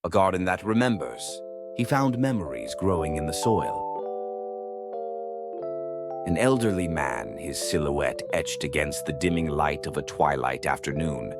a garden that remembers. He found memories growing in the soil. An elderly man, his silhouette etched against the dimming light of a twilight afternoon,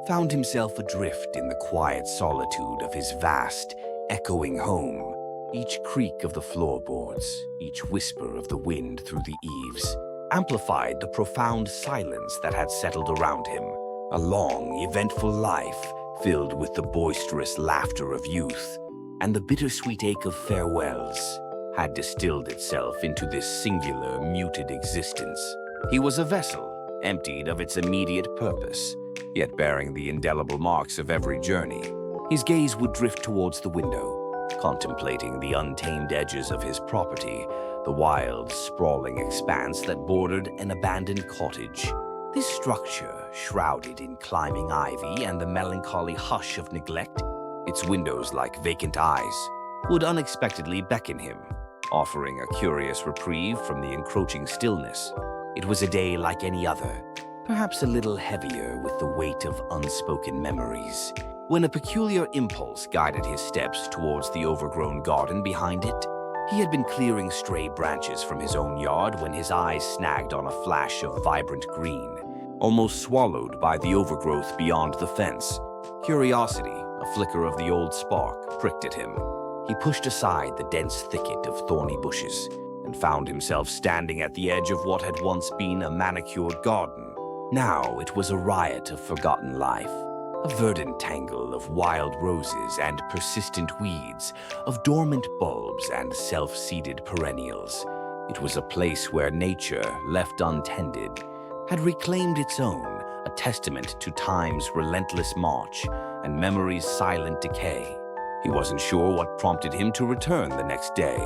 found himself adrift in the quiet solitude of his vast, echoing home. Each creak of the floorboards, each whisper of the wind through the eaves, amplified the profound silence that had settled around him. A long, eventful life filled with the boisterous laughter of youth and the bittersweet ache of farewells had distilled itself into this singular, muted existence. He was a vessel, emptied of its immediate purpose, yet bearing the indelible marks of every journey. His gaze would drift towards the window, contemplating the untamed edges of his property, the wild, sprawling expanse that bordered an abandoned cottage. This structure, shrouded in climbing ivy and the melancholy hush of neglect, its windows like vacant eyes, would unexpectedly beckon him, offering a curious reprieve from the encroaching stillness. It was a day like any other, perhaps a little heavier with the weight of unspoken memories, when a peculiar impulse guided his steps towards the overgrown garden behind it. He had been clearing stray branches from his own yard when his eyes snagged on a flash of vibrant green, almost swallowed by the overgrowth beyond the fence. Curiosity, a flicker of the old spark, pricked at him. He pushed aside the dense thicket of thorny bushes and found himself standing at the edge of what had once been a manicured garden. Now it was a riot of forgotten life, a verdant tangle of wild roses and persistent weeds, of dormant bulbs and self-seeded perennials. It was a place where nature, left untended, had reclaimed its own, a testament to time's relentless march and memory's silent decay. He wasn't sure what prompted him to return the next day.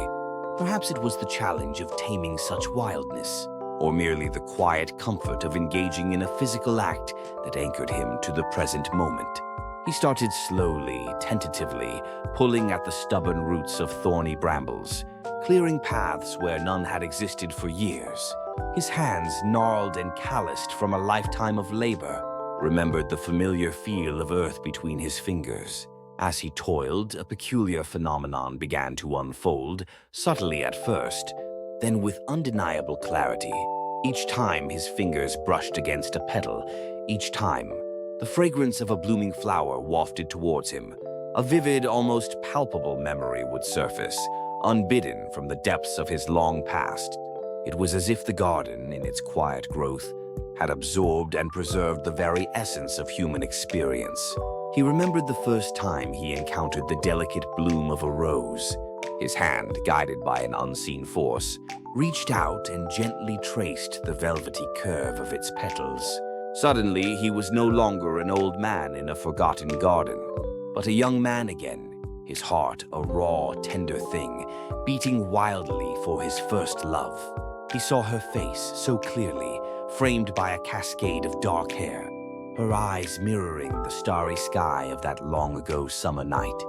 Perhaps it was the challenge of taming such wildness, or merely the quiet comfort of engaging in a physical act that anchored him to the present moment. He started slowly, tentatively, pulling at the stubborn roots of thorny brambles, clearing paths where none had existed for years. His hands, gnarled and calloused from a lifetime of labor, remembered the familiar feel of earth between his fingers. As he toiled, a peculiar phenomenon began to unfold, subtly at first, then with undeniable clarity. Each time his fingers brushed against a petal, each time, the fragrance of a blooming flower wafted towards him. A vivid, almost palpable memory would surface, unbidden from the depths of his long past. It was as if the garden, in its quiet growth, had absorbed and preserved the very essence of human experience. He remembered the first time he encountered the delicate bloom of a rose. His hand, guided by an unseen force, reached out and gently traced the velvety curve of its petals. Suddenly, he was no longer an old man in a forgotten garden, but a young man again, his heart a raw, tender thing, beating wildly for his first love. He saw her face so clearly, framed by a cascade of dark hair, her eyes mirroring the starry sky of that long-ago summer night.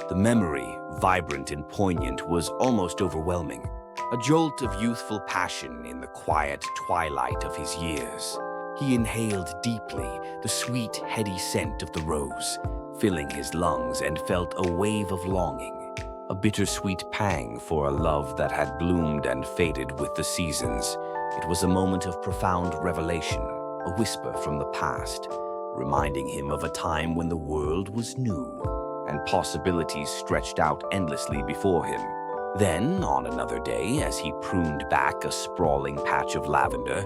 The memory, vibrant and poignant, was almost overwhelming, a jolt of youthful passion in the quiet twilight of his years. He inhaled deeply the sweet, heady scent of the rose, filling his lungs, and felt a wave of longing, a bittersweet pang for a love that had bloomed and faded with the seasons. It was a moment of profound revelation, a whisper from the past, reminding him of a time when the world was new and possibilities stretched out endlessly before him. Then, on another day, as he pruned back a sprawling patch of lavender,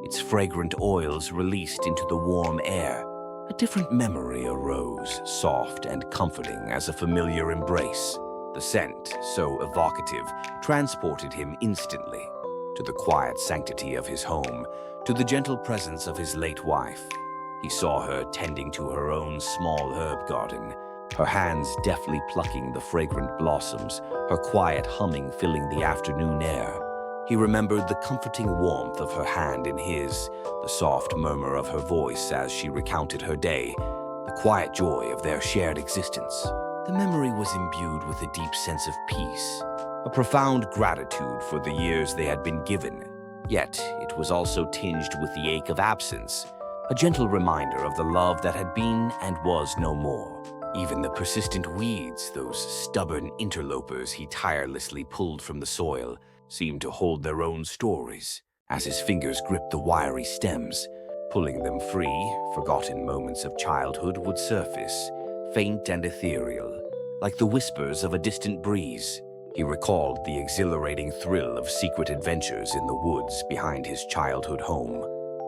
its fragrant oils released into the warm air, a different memory arose, soft and comforting as a familiar embrace. The scent, so evocative, transported him instantly to the quiet sanctity of his home, to the gentle presence of his late wife. He saw her tending to her own small herb garden, her hands deftly plucking the fragrant blossoms, her quiet humming filling the afternoon air. He remembered the comforting warmth of her hand in his, the soft murmur of her voice as she recounted her day, the quiet joy of their shared existence. The memory was imbued with a deep sense of peace, a profound gratitude for the years they had been given. Yet it was also tinged with the ache of absence, a gentle reminder of the love that had been and was no more. Even the persistent weeds, those stubborn interlopers he tirelessly pulled from the soil, seemed to hold their own stories. As his fingers gripped the wiry stems, pulling them free, forgotten moments of childhood would surface, faint and ethereal, like the whispers of a distant breeze. He recalled the exhilarating thrill of secret adventures in the woods behind his childhood home,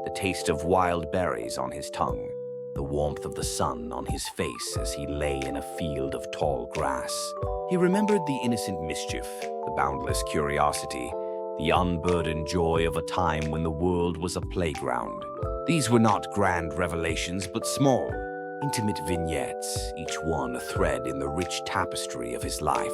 the taste of wild berries on his tongue, the warmth of the sun on his face as he lay in a field of tall grass. He remembered the innocent mischief, the boundless curiosity, the unburdened joy of a time when the world was a playground. These were not grand revelations, but small, intimate vignettes, each one a thread in the rich tapestry of his life.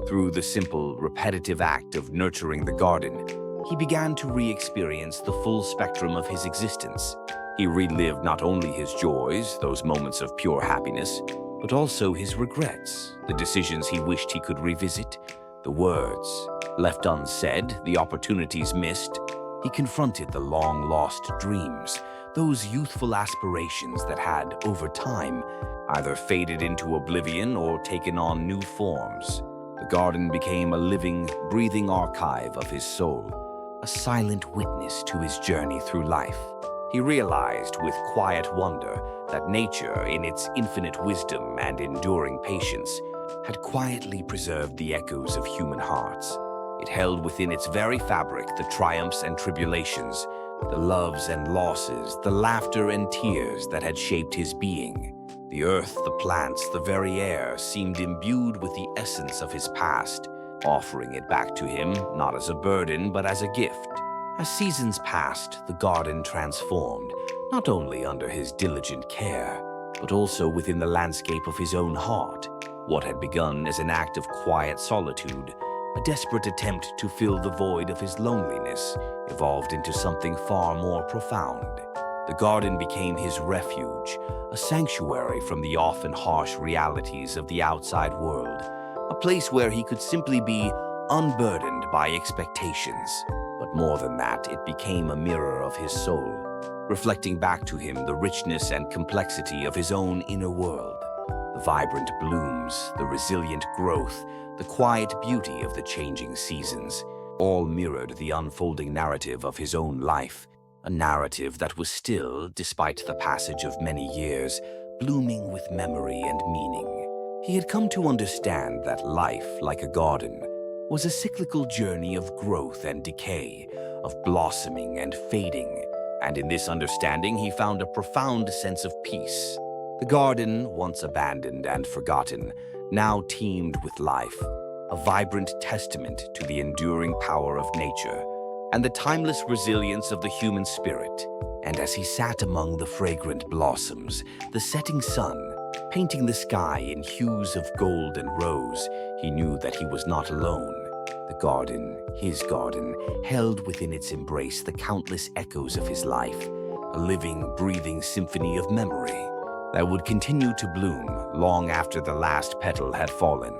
Through the simple, repetitive act of nurturing the garden, he began to re-experience the full spectrum of his existence. He relived not only his joys, those moments of pure happiness, but also his regrets, the decisions he wished he could revisit, the words left unsaid, the opportunities missed. He confronted the long-lost dreams, those youthful aspirations that had, over time, either faded into oblivion or taken on new forms. The garden became a living, breathing archive of his soul, a silent witness to his journey through life. He realized with quiet wonder that nature, in its infinite wisdom and enduring patience, had quietly preserved the echoes of human hearts. It held within its very fabric the triumphs and tribulations, the loves and losses, the laughter and tears that had shaped his being. The earth, the plants, the very air seemed imbued with the essence of his past, offering it back to him not as a burden but as a gift. As seasons passed, the garden transformed, not only under his diligent care, but also within the landscape of his own heart. What had begun as an act of quiet solitude, a desperate attempt to fill the void of his loneliness, evolved into something far more profound. The garden became his refuge, a sanctuary from the often harsh realities of the outside world, a place where he could simply be unburdened by expectations. But more than that, it became a mirror of his soul, reflecting back to him the richness and complexity of his own inner world. The vibrant blooms, the resilient growth, the quiet beauty of the changing seasons, all mirrored the unfolding narrative of his own life, a narrative that was still, despite the passage of many years, blooming with memory and meaning. He had come to understand that life, like a garden, was a cyclical journey of growth and decay, of blossoming and fading, and in this understanding he found a profound sense of peace. The garden, once abandoned and forgotten, now teemed with life, a vibrant testament to the enduring power of nature and the timeless resilience of the human spirit. And as he sat among the fragrant blossoms, the setting sun, painting the sky in hues of gold and rose, he knew that he was not alone. The garden, his garden, held within its embrace the countless echoes of his life, a living, breathing symphony of memory that would continue to bloom long after the last petal had fallen.